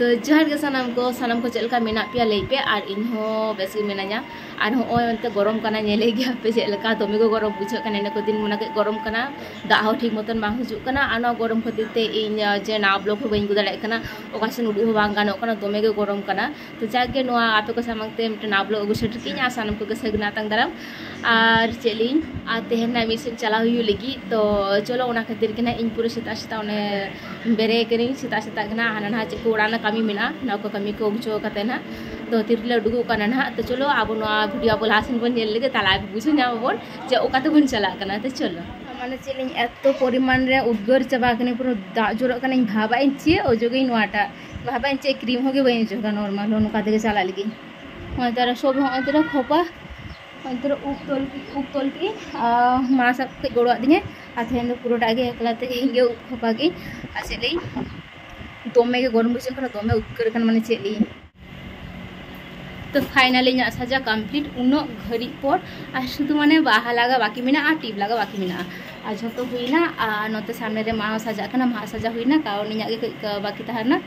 तो जोहार के सानाम को चलका मेना पे लई पे और इन हो बेस गे मेनाया और होते गरम कना नेले गया पे चलका दमे को गरम बुझा कना ने को दिन मना गरम कना दा हो ठीक मतन बांग हुजु कना आना गरम खातिर ते इन जे ना ब्लॉग बइन गु दाड़े कना ओकासन उडु हो बांग गानो कना दमे के गरम कना तो जाके नोआ आपे को सामंगते मटे ना ब्लॉग अगु सेटकी nya सानाम को सगना तंग दाराम और चलिन आ तेहना मिसन चला हुयु लगी तो चलो ओना खातिर के ना इन पूरे सीता सीता ओने बेरे करी सीता सीता के ना हाना चे को उड़ाना कमी मेना ना को कमी को बुझो कते ना तो तिरले उडुगु कना ना तो चलो अब नोआ वीडियो बोल हासिन बन नेल लगे ताला बुझो ना बोल जे ओकाते बन चला कना तो चलो माने चलिन एतो परिमाण रे उद्गर चबा कने पुरो दा जोरो कने भाबा इन चे ओजोगे नोआटा भाबा इन चे क्रीम होगे बइन जोगा नॉर्मल नो काते के चला लगी होय तारा सब होय तारा खोपा अंतर उक्तोल की माँ सब के गोड़ दिए आथे पूरा गे एकला ते हिंगे खोपा की आसेली दमे के गरम बुझे कर दमे उक्कर कन माने चेली तो फाइनली nya saja कंप्लीट उनो घड़ी पर आ शुधु माने बाहा लागा बाकी मेना आ टिप लागा बाकी मेना आ झतो हुईना आ नते सामने रे मा सजा कना मा सजा हुईना कारण nya के बाकी तहरना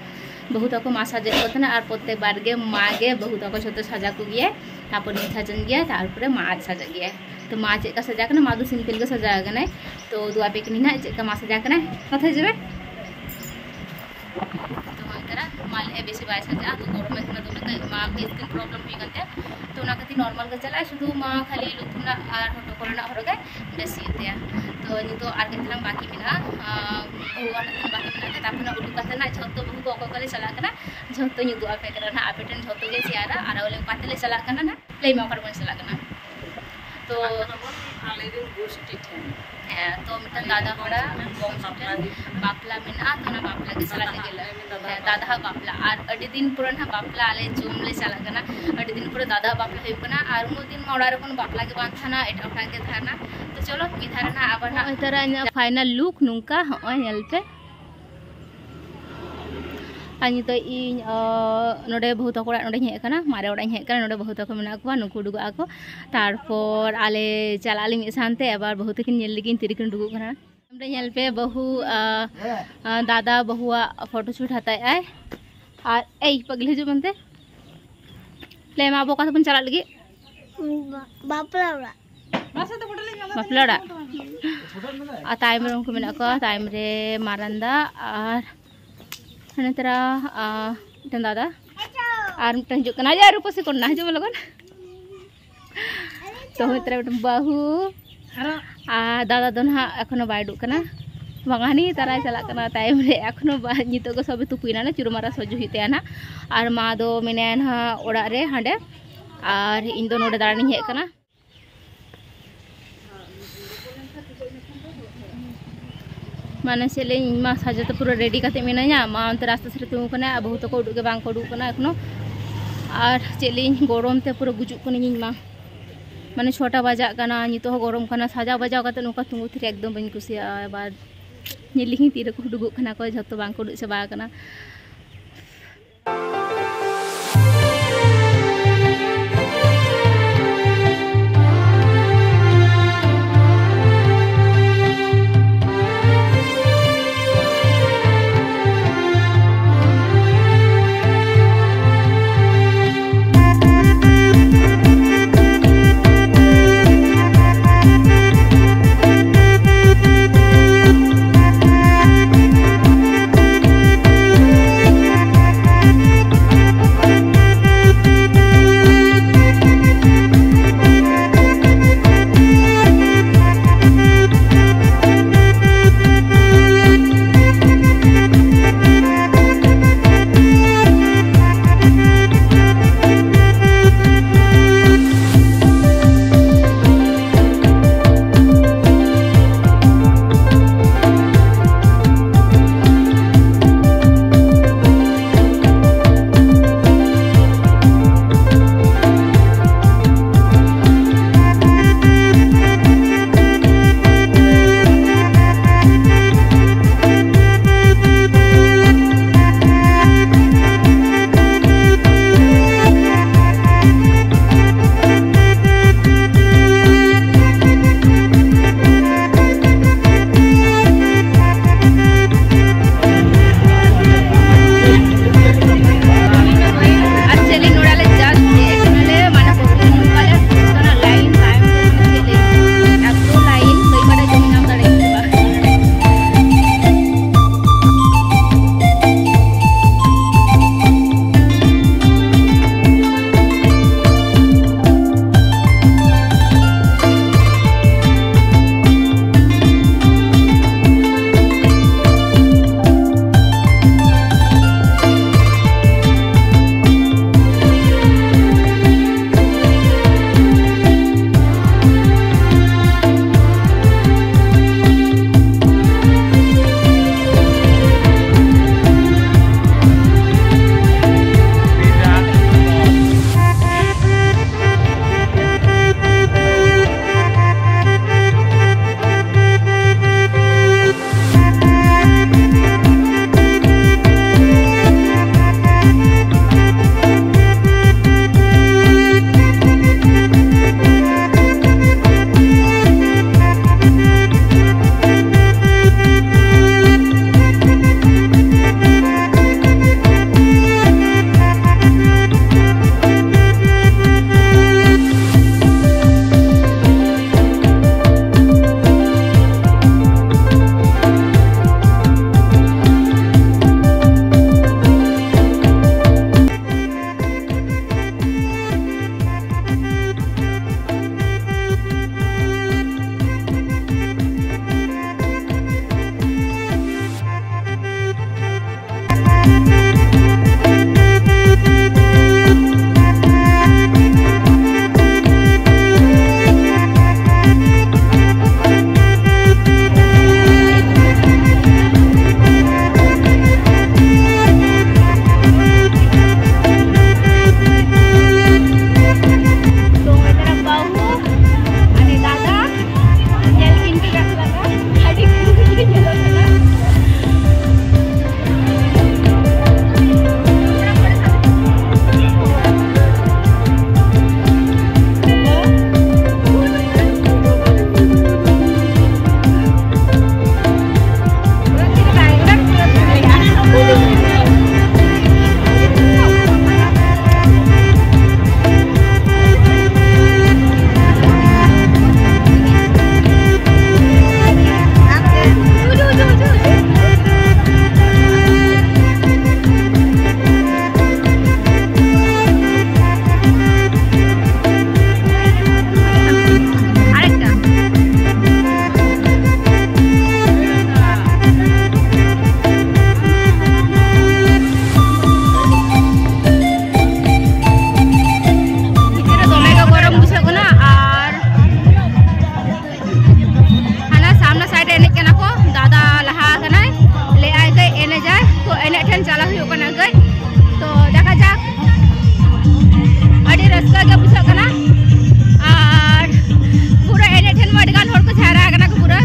बहुत को मा सजा कोतना और प्रत्येक बार गे मा गे बहुत को झतो सजा को गिए तापर मीठा जन गया तारपरे मा सजा गया तो मा चेक का सजा कना मा दो सिंपल के सजा कना तो दुआ पे कनी ना चेक का मा सजा कना कथा जेबे तो मानकरा माल ए बेसी बाय सजा तो गरम में दो मा के स्किन प्रॉब्लम हुई गते तो ना कति नॉर्मल के चला शुधु मा खाली लुथुना और हटो कोरना हरगे बेसी तेया तो नितो आर के थलाम बाकी मेना ओवान बाकी मेना तापना उडु कते ना झतो बहु को कले चला कना झतो नि दुआ पे करना आपेटन झतो के सियारा आर ओले पातले चला कना ना प्ले मा कर बन चला कना तो आले दिन गोष्टी है तो मिटन दादा होड़ा बम सटन बापला मेना तो ना बापला के चला गेला दादा बापला और अडी दिन पुरन हा बापला आले जुम ले चला कना अडी दिन पुरा दादा बापला हुई कना और उन दिन मोड़ा रे कोन बापला के बांध थाना एटा उठा के थाना तो चलो मिधारना आबना इतरा फाइनल लुक नुंका होय नेलते आनी तो इन नोडे बहुत को नोडे हे कना मारे ओडा हे कना नोडे बहुत को मेना को नुकु दुगु आको तारपर आले चलाली मि सानते एबार बहुत किन नेल लगिन तिरिकिन दुगु कना हमरे नेल पे बहु दादा बहुआ फोटो शूट हताय आय और ए पगले जो बनते ले मा बोका बन चला लगी बापलाड़ा बापलाड़ा आ टाइम रे को मेना को टाइम रे मारंदा और नतरा दादा और मिटन जो कना जा रूप से कोना जो लगन तो मित्र बाहू आ दादा दो ना एखनो बाय डुक कना बागानी तारा चला कना टाइम रे एखनो नितो को सब तुपुइना ना चुरमारा सजु हिते ना और मा दो मेने ना ओड़ा रे हांडे और इन दो नोडे दाणी हे कना माने चले मा साजा तो पूरा रेडी करते मेना मा अंत रास्ता से तुम कना बहुत को उडुगे बांग को उडुग कना एखनो और चले गरम ते पूरा गुजुक कनी मा माने 6टा बजा कना नितो हो गरम कना साजा बजा कते नुका तुंगु थी एकदम बन कुसिया बार नेलिही तीर को उडुग कना को झतो बांग को उडुग चबा कना ᱱᱤᱛᱚᱜ ᱮᱱᱮᱡ ᱴᱷᱮᱱ ᱪᱟᱞᱟᱣ ᱦᱩᱭᱩᱜ ᱠᱟᱱᱟ ᱜᱟᱹᱭ ᱛᱚ ᱫᱮᱠᱷᱟ ᱡᱟᱠ ᱟᱹᱰᱤ ᱨᱟᱹᱥᱠᱟᱹ ᱜᱮ ᱵᱩᱡᱷᱟᱹᱜ ᱠᱟᱱᱟ ᱟᱨ ᱯᱩᱨᱟᱹ ᱮᱱᱮᱡ ᱴᱷᱮᱱ ᱢᱟ ᱟᱹᱰᱤ ᱜᱟᱱ ᱦᱚᱲ ᱠᱚ ᱡᱟᱣᱨᱟ ᱟᱠᱟᱱᱟ ᱠᱚ ᱯᱩᱨᱟᱹ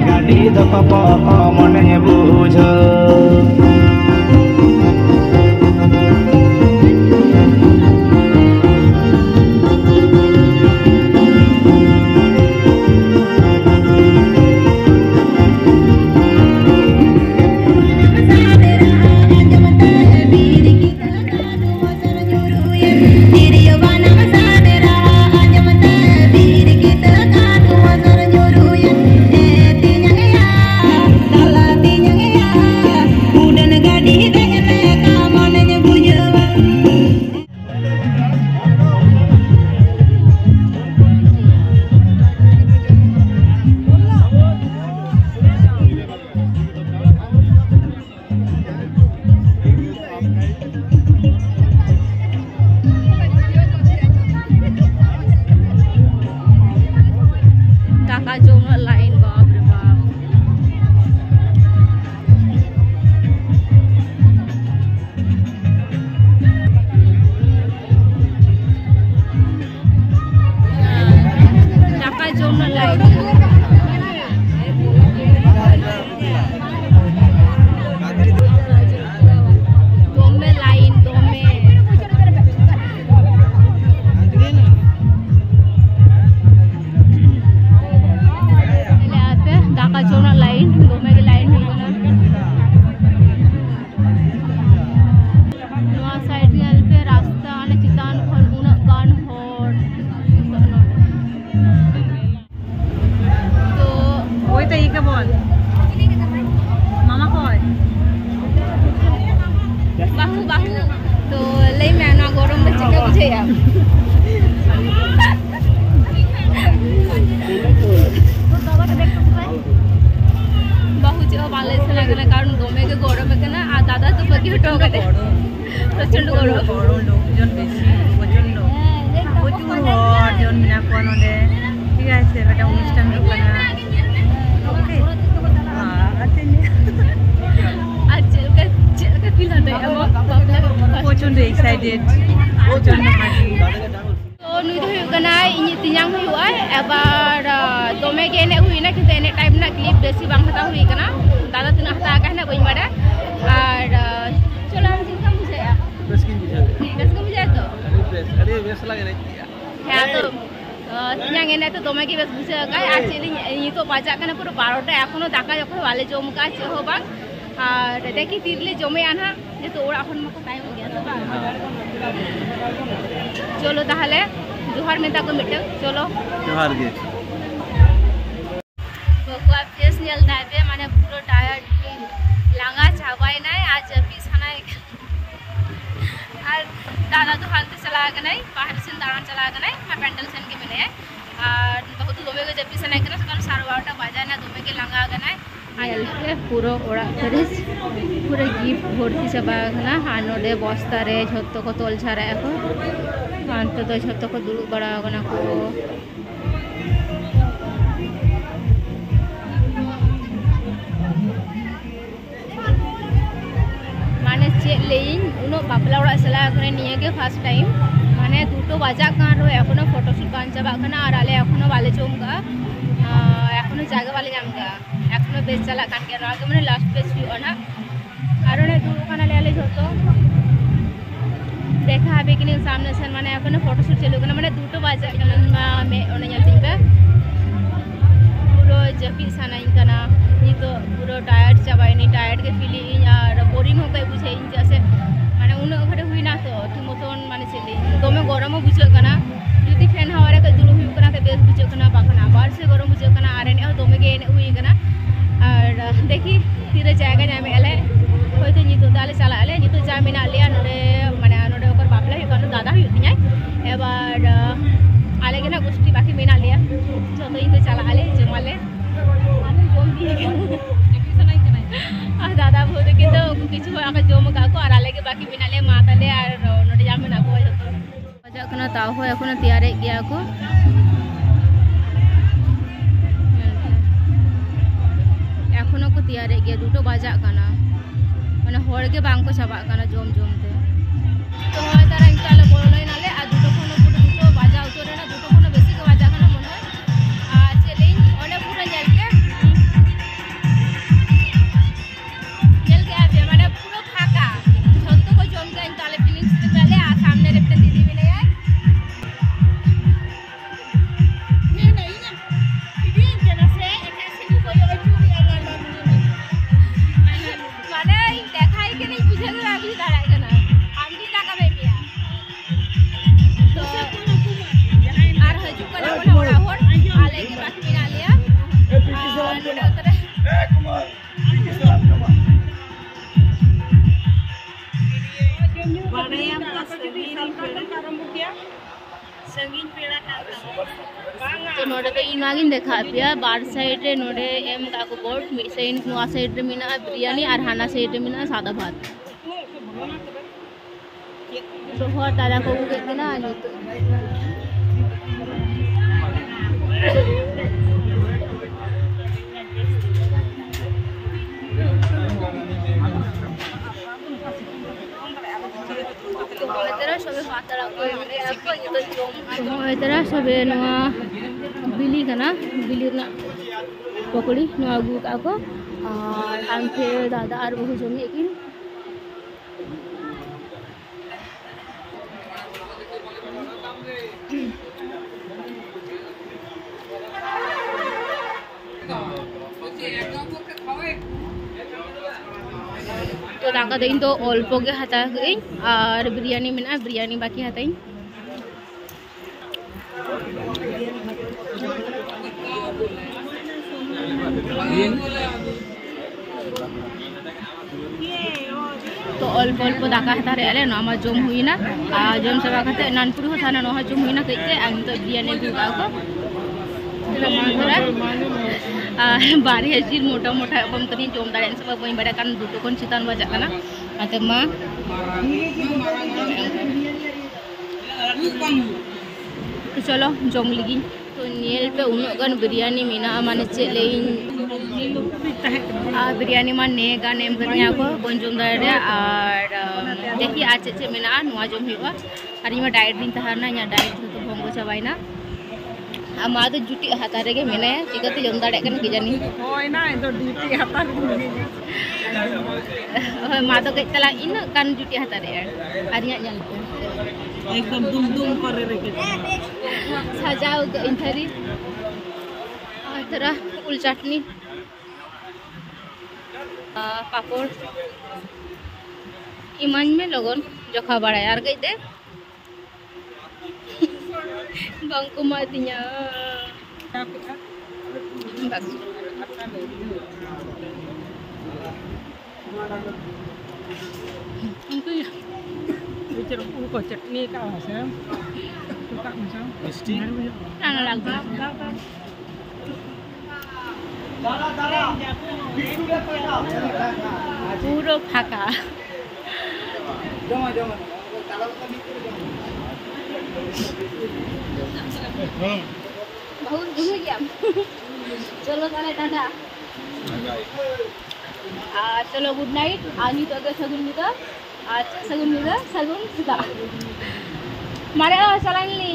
Gadi do papa monanya bujo. प्रचंड गरम लोकजन बेसि प्रचंड प्रचुर हर जन मेना को नोडे ठीक আছে এটা অনুষ্ঠান দোকানা ओके अच्छा फील होता है प्रचंड एक्साइटेड प्रचंड हाजी तो नुई दो हुयना इनि तियांग हुआ एबार दोमे के ने हुइना किंतु एने टाइम ना क्लिप बेसि बांग हता हुई कना दादा तना हता का है ना बई माडा और चलो हम जिनका मुझे बेस की मुझे तो अरे बेस लगे नहीं है तो तियांग एने तो दोमे के बेस बुझे का আর চেলি ই তো বাজা কানা পুরো 12টা এখনো দাকা যখন वाले জম কা চে हो बांग আর দেখি তিরলে জমে আনা যে তো ওরা এখন মতো টাইম হয়ে গেছে চলো তাহলে जोहार मेता को मिटल चलो जोहार गे बकुआ फेस नेल दाबे माने पूरा टायर्ड लांगा चाबाय नाय आज पीस हनाय और दादा तो हाल से चला गनाय बाहर से दाना चला गनाय मैं पेंडल सेन के मिले और बहुत दोमे के जब पीस हनाय कना सकाल 12:30 बजा ना दोमे के लांगा गनाय आयल के पूरा ओड़ा करे पूरा गिफ्ट भर्ती चाबा गना हानोडे बस्ता रे झत्तो को तोल छारा को अंत तो झत्तो को दुड़ुब बड़ा गना को माने चेक लेइन उनो बापला ओड़ा चला करे निये के फर्स्ट टाइम माने दुटो बाजा कान रो एखोनो फोटोशूट बान चाबा गना और आले एखोनो वाले जोमगा एखोनो जागा वाले जामगा एखोनो बेस चला कान के आगे माने लास्ट बेस हुआ ना आरोने दुड़ुब काना ले आले झत्तो देखा है कि सामने से माने अपन फोटोशूट चलू करना माने दुटो बाजा में ओने जल्दी पे पूरा जपी सानाई करना ये तो पूरा टायर्ड चाबाई नहीं टायर्ड के फीलिंग और बोरिंग हो गई बुझे इन जैसे माने उन घरे हुई ना तो ठीक मतन माने चली दोमे गरम बुझे करना जुदी फैन हवा रे दुड़ु हुई करना ते बेस बुझे करना बाखना बार से गरम बुझे करना आरे ने दोमे के ने हुई करना और देखी तीरे जायगा जामे एले होयतो नितो दाले चला आले नितो जामिना लिया नोडे माने नोडे ओकर बापला हुई करना दादा हुई तिया एबार आले के ना गोष्ठी बाकी मेना लिया जो तो इतो चला आले जमाले माने जोम दिए सनाई कनाई आ दादा बोले कि तो किछु आके जोम का को और आले के बाकी मेना ले माता ले और नोडे जामिना को जतो बजा कना ताव हो एखोनो तैयारे गया को एखोनो को तैयारे गया दुटो बाजा कना माने होड़ के बांग को चाबा कना जोम जोम ते तो होय तारा इनकाले बोलो नाले आ दुटो कोनो दुटो बाजा उतरे ना दुटो कोनो बेसी के बाजा कना मन तो नोडे तो इनागिन देखा पिया बार साइड रे नोडे एम का को बोर्ड मिड साइड नुआ साइड रे मिना बिरयानी और हाना साइड रे मिना सादा भात तो बहुत तारा को के ना सबे बिली बिली पकड़ी अगू का आमथे दादा और बहु जमी किन तो दाका दिन तो अल्प के हता और बिरयानी में बिरयानी बाकी हता तो अल्प अल्प दाका हता रे ना जम हुईना जम चाबा कते नानपुर हो थाना नहा जम हुईना कइते आम तो बिरयानी गुगा को बारे जिल मोटा मोटा बम तनी जम दाड़े सब बई बड़ा कान दुटो कोन चितान बजा काना आते मा तो चलो जम लगी तो नेल पे उन बिरयानी मीना माने चे लेइन बिरयानी मा ने गान एम करनिया को बन जम दाड़े और देखि आज चे मीना नुआ जम हुआ और इमा डाइट दिन तहारना या डाइट तो भंगो चाबाइना आमा तो जुटी हाता रे मेने चिकते जम दाड़े कन कि जानी होय ना तो जुटी हाता होय मा तो कई तला इन कान जुटी हाता रे आरिया ñal एकदम दुम दुम करे रे के सजाओ के इंथरी तरह उल चटनी पापड़ इमान में लोगन जोखा बड़ा यार गई दे bangku matinya itu ya bicara uko chutney ka asa suka misal mesti ana lagi puro phaka joma बहुत घूमे गया चलो ताले टाटा चलो गुड नाइट आज तो अगर सगुन निदा आज सगुन निदा सगुन सुदा मारे सलानी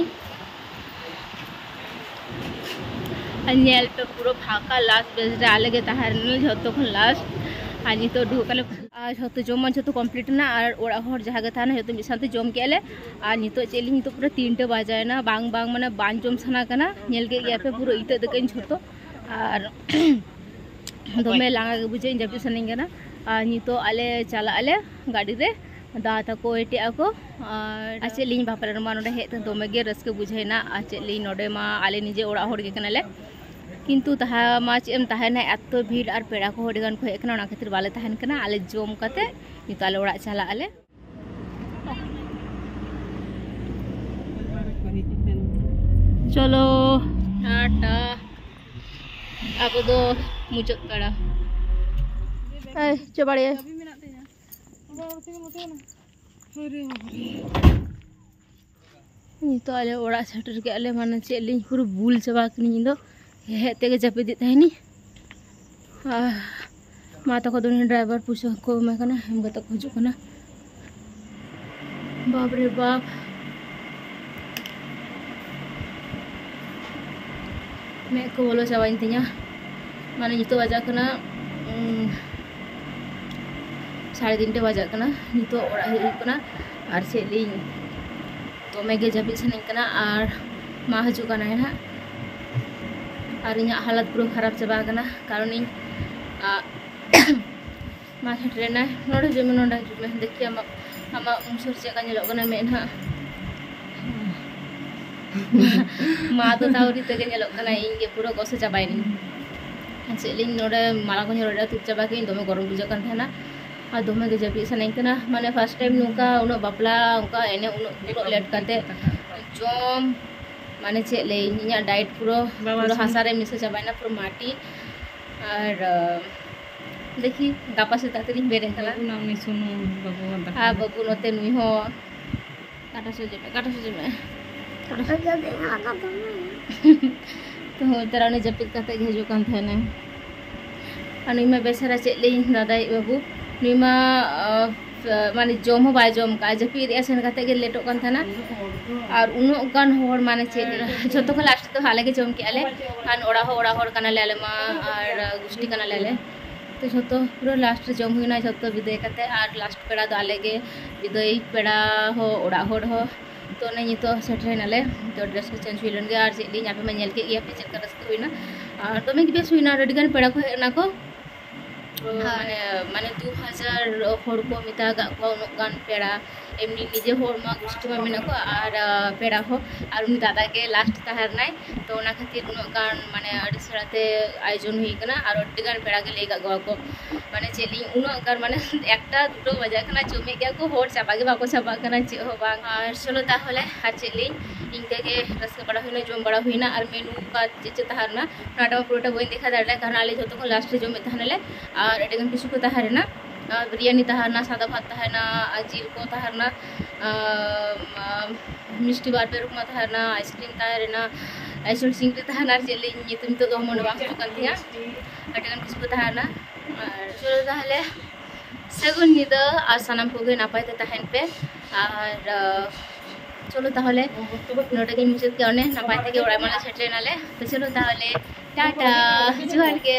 अन्यल पे पूरा फाका लास्ट बेस रे आले गे ताहार जतो खन लास्ट आज तो ढुकले आज हतो जम जो कमप्लीट ना और ओड़ा हर जहाँ गे थाना जो मिसाते जम केले और नितो चेलिंग तो पूरा 3टे बजायना बांग बांग माने बांग जम सना कना नेल के गया पे पूरा इते दकन झतो और दमे लांगा गे बुझे जब सनिंग कना और नितो आले चला आले गाड़ी रे दादा को एटे ako और आचे लिंग बापर रमा नोडे हे त दमे गे रस्के बुझेना आचे लिंग नोडे मा आले निजे ओड़ा हर गे कनाले किंतु तहा मा चेम तहाना एत भीड़ और पेड़ा को हडिगान को हेकना ना खातिर बाले तहन कना आले जम कते नितो आले ओड़ा चला आले चलो टाटा अब दो मुचक कड़ा ए चबाड़े नितो आले ओड़ा सेटर के आले माने चेलिं पूरा बुल चबा कनी दो हे तेगे जपिदी तहनी माता को दोनी ड्राइवर पूछो को मैं कना हम गतक हजू कना बाप रे बाप मैं को बोलो चावाइन तिnya माने नितो बजा कना 3:30 बजा कना नितो ओड़ा हिजू कना और चेलिं तो मैं गे जपिद सनिंग कना और मा हजू कना है ना और इन हालत पूरा खराब चाबा कना कारण इन मा ट्रेना नोडे जमे नोडा जुमे देखिए आमा उमसुर से का नेलो कना मेना मा तो तावरी तगे नेलो कना इंगे पूरा गोसे चाबाइनी चेलिंग नोडे माला को नेलो तुप चाबा के दमे गरम बुझा कन थाना और दमे गे जपि सनाई कना माने फर्स्ट टाइम नुका उनो बापला उनका एने उनो लेट काते जम माने चेक ले इन्या डाइट पूरा हासा रे मिसे चाबाइना पूरा माटी और देखी गापा से तातरी बेरे कला नामनी सुनु बाबू हां बाबू नोते नुई हो काटा सोजे में तो तेरा ने जपित कते हेजु कान थेने अनि में बेसरा चेक ले दादा बाबू नुईमा माने जम हो बाय जम का जपित एसन कते गे लेटो कान थेना और उनो गान होर माने चेक जतो को लास्ट तो हाले के जम के आले खान ओड़ा होर काना ले आले मा और गुष्टी काना ले आले तो जो पूरा लास्ट जम हुईना जो विदाय करते और लास्ट पेड़ा दो आले के विदाय पेड़ा हो ओड़ा होड़ हो तो नहीं तो सेटरेनाले तो ड्रेस को चेंज हुई लेंगे और चेक यहाँ पे मैं नेल के गया पे चेक कर रस्ते हुई ना और तो मैं बेस हुई ना रेडी गान पेड़ा को हेना को माने माने 2000 होड़ को मिता को गान पेड़ा एमनी निजे होड़ मा गुष्टी मा मिना को और पेड़ा हो और उन दादा के लास्ट ताहर नाय तो ना खातिर उन गान माने अडी सराते आयोजन हुई कना और अडी गान पेड़ा के लेगा गवा को माने चेली उन गान माने एकटा दुटो बजा कना जमे गया को होड़ चाबा के बाको चाबा कना चे हो बा और चलो ताहले आ चेली इनके के रस बड़ा हुईना जम बड़ा हुईना और मेनू का चे ताहर ना नाटा पुरोटा बोई देखा दाड़े कारण आले जतो को लास्ट जमे ताहनले और अडी गान किछु को ताहर ना बिरयानी तहारना सादा भात तहारना जीर को तहारना मिष्टी बार पे रुकमा तहारना आइसक्रीम तहारना आइसक्रीम सिंगरी तहारना चेले नितुम तो मन बांग चुकन थिया अटगन किस को तहारना चलो ताहले सगुन निदा आ सनम कोगे नापाय ते तहन पे और चलो ताहले नोटे के मुझे के ओने नापाय ते के ओड़ा माला सेटरे नाले तो चलो ताहले टाटा जोहार के